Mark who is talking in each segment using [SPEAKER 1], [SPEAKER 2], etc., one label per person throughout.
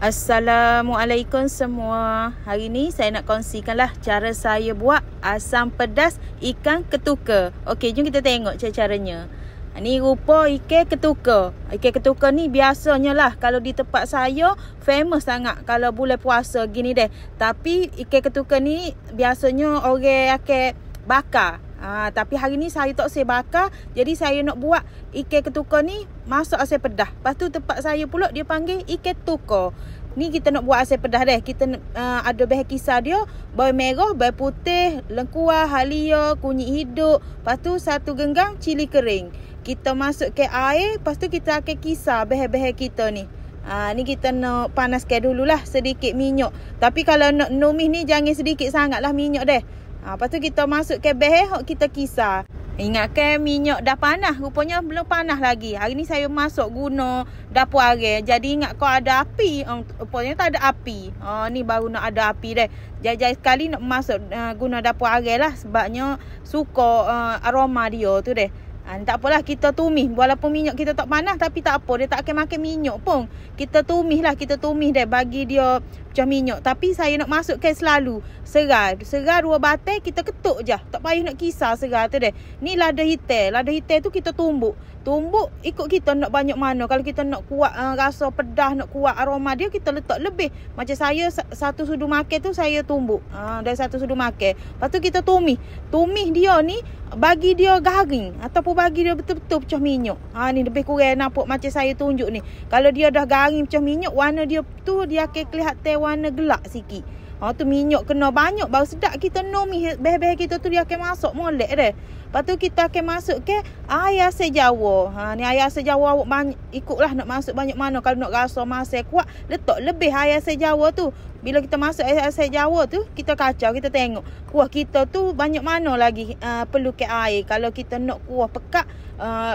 [SPEAKER 1] Assalamualaikum semua. Hari ni saya nak kongsikanlah cara saya buat asam pedas ikan ketuka. Okey, jom kita tengok caranya. Ni rupa ikan ketuka. Ikan ketuka ni biasanya lah kalau di tempat saya famous sangat kalau bulan puasa gini deh. Tapi ikan ketuka ni biasanya orang akan bakar. Tapi hari ni saya tak saya bakar. Jadi saya nak buat ikan ketuka ni masuk asam pedas. Lepas tu tempat saya pula dia panggil ikan tuka. Ni kita nak buat asam pedas deh. Kita ada bahan kisar dia, bawang merah, bawang putih, lengkuas, halia, kunyit hidup. Lepas tu 1 genggam cili kering. Kita masuk ke air, lepas tu kita akan kisar bahan-bahan kita ni. Ni kita nak panaskan dululah sedikit minyak. Tapi kalau nak numis ni jangan sedikit sangatlah minyak deh. Lepas tu kita masuk ke bahan kita kisar. Ingatkan minyak dah panas. Rupanya belum panas lagi. Hari ni saya masuk guna dapur arang. Jadi ingat kau ada api. Rupanya tak ada api. Ni baru nak ada api dah. Jajai sekali nak masuk guna dapur arang lah. Sebabnya suka aroma dia tu deh. Tak apalah kita tumis. Walaupun minyak kita tak panas tapi tak apa. Dia tak akan makan minyak pun. Kita tumis lah. Kita tumis deh bagi dia macam minyak. Tapi saya nak masukkan selalu serai. Serai 2 batai kita ketuk je. Tak payah nak kisar serai tu deh. Ni lada hitam. Lada hitam tu kita tumbuk. Tumbuk ikut kita nak banyak mana. Kalau kita nak kuat rasa pedas, nak kuat aroma dia, kita letak lebih. Macam saya 1 sudu makan tu saya tumbuk. Dari 1 sudu makan. Lepas tu kita tumis. Tumis dia ni bagi dia garing ataupun bagi dia betul-betul pecah minyak. Ni lebih kurang nampak macam saya tunjuk ni. Kalau dia dah garing pecah minyak, warna dia tu dia akan kelihatan warna gelap sikit. Tu minyak kena banyak baru sedap kita numis bahan-bahan kita tu dia akan masuk molek dah. Lepas tu kita akan masuk ke air asam jawa. Ni air asam jawa awak banyak ikutlah nak masuk banyak mana. Kalau nak rasa masak kuat, letak lebih air asam jawa tu. Bila kita masuk air asam jawa tu, kita kacau, kita tengok kuah kita tu banyak mana lagi perlu ke air. Kalau kita nak kuah pekat,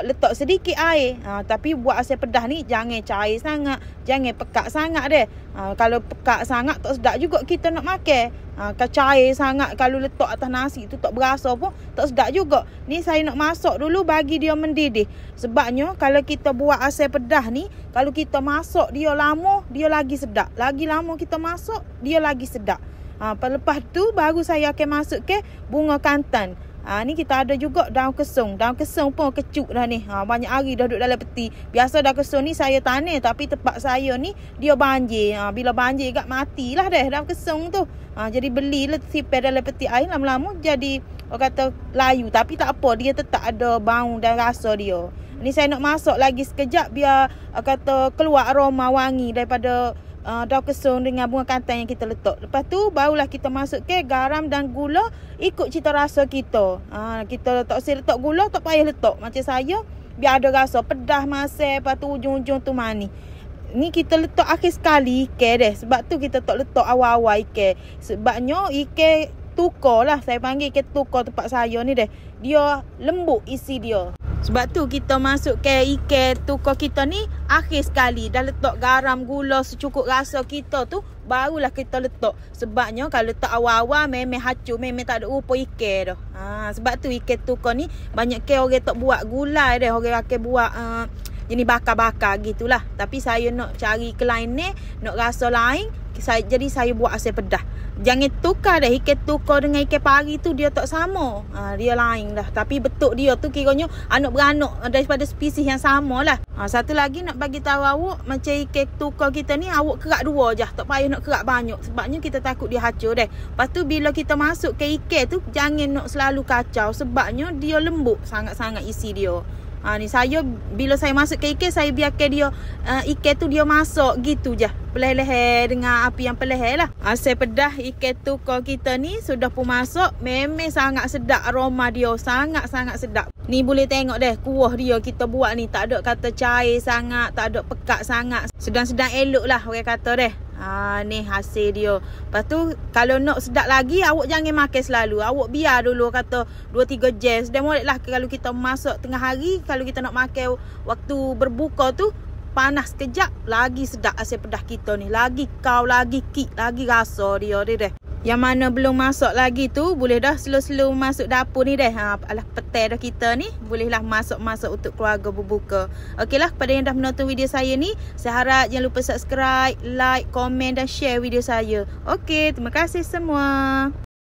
[SPEAKER 1] letak sedikit air. Tapi buat asam pedas ni jangan cair sangat, jangan pekat sangat deh. Kalau pekat sangat tak sedap juga kita nak makan. Kalau cair sangat, kalau letak atas nasi tu tak berasa pun tak sedap juga. Ni saya nak masak dulu bagi dia mendidih. Sebabnya kalau kita buat asam pedas ni, kalau kita masak dia lama, dia lagi sedap. Lagi lama kita masak, dia lagi sedap. Lepas tu baru saya akan masuk ke bunga kantan. Ni kita ada juga daun kesung. Daun kesung pun kecuk dah ni. Banyak hari dah duduk dalam peti. Biasa daun kesung ni saya tanam. Tapi tempat saya ni dia banjir. Bila banjir kat matilah dah daun kesung tu. Jadi belilah simpan dalam peti air. Lama-lama jadi orang kata layu. Tapi tak apa. Dia tetap ada bau dan rasa dia. Ni saya nak masak lagi sekejap. Biar kata keluar aroma wangi daripada daun kesung dengan bunga kantan yang kita letak. Lepas tu barulah kita masuk ke garam dan gula ikut cita rasa kita. Kita tak usah letak gula, tak payah letak. Macam saya biar ada rasa pedas masak, lepas tu ujung-ujung tu manis. Ni kita letak akhir sekali ikan deh. Sebab tu kita tak letak awal-awal ikan. Sebabnya ikan tuka lah. Saya panggil ikan tuka tempat saya ni deh. Dia lembut isi dia. Sebab tu kita masuk ke ikan tuka kita ni akhir sekali. Dah letak garam, gula secukup rasa kita tu, barulah kita letak. Sebabnya kalau letak awal-awal memang hacur, memang tak ada rupa ikan dah. Sebab tu ikan tuka ni banyak ke orang tak buat gulai dah. Orang akan buat jenis bakar-bakar gitulah. Tapi saya nak cari lain ni, nak rasa lain. Jadi saya buat asam pedas. Jangan tukar dah ikan tukar dengan ikan pari tu, dia tak sama. Dia lain dah. Tapi bentuk dia tu kiranya anak beranak daripada spesies yang sama lah. Satu lagi nak bagi tahu awak, macam ikan tukar kita ni awak kerak 2 je. Tak payah nak kerak banyak. Sebabnya kita takut dia hacur dah. Lepas tu bila kita masuk ke ikan tu, jangan nak selalu kacau. Sebabnya dia lembut sangat-sangat isi dia. Ni saya bila saya masuk ke ikan, saya biarkan dia ikan tu dia masak gitu je. Perlahan-lahan dengan api yang perlahan lah. Asam pedas ikan tuka kita ni sudah pun masak. Memang sangat sedap aroma dia. Sangat-sangat sedap. Ni boleh tengok deh kuah dia kita buat ni. Tak ada kata cair sangat, tak ada pekat sangat. Sedang-sedang elok lah orang kata deh. Ni hasil dia. Lepas tu kalau nak sedap lagi, awak jangan makan selalu. Awak biar dulu kata 2-3 jam. Dan boleh lah kalau kita masak tengah hari. Kalau kita nak makan waktu berbuka tu, panas sekejap, lagi sedap asam pedas kita ni. Lagi kau, lagi kik, lagi rasa dia deh. Yang mana belum masuk lagi tu, boleh dah slow-slow masuk dapur ni deh. Alah petai dah kita ni. Bolehlah masuk-masuk untuk keluarga berbuka. Okeylah, kepada yang dah menonton video saya ni, saya harap jangan lupa subscribe, like, komen dan share video saya. Okey, terima kasih semua.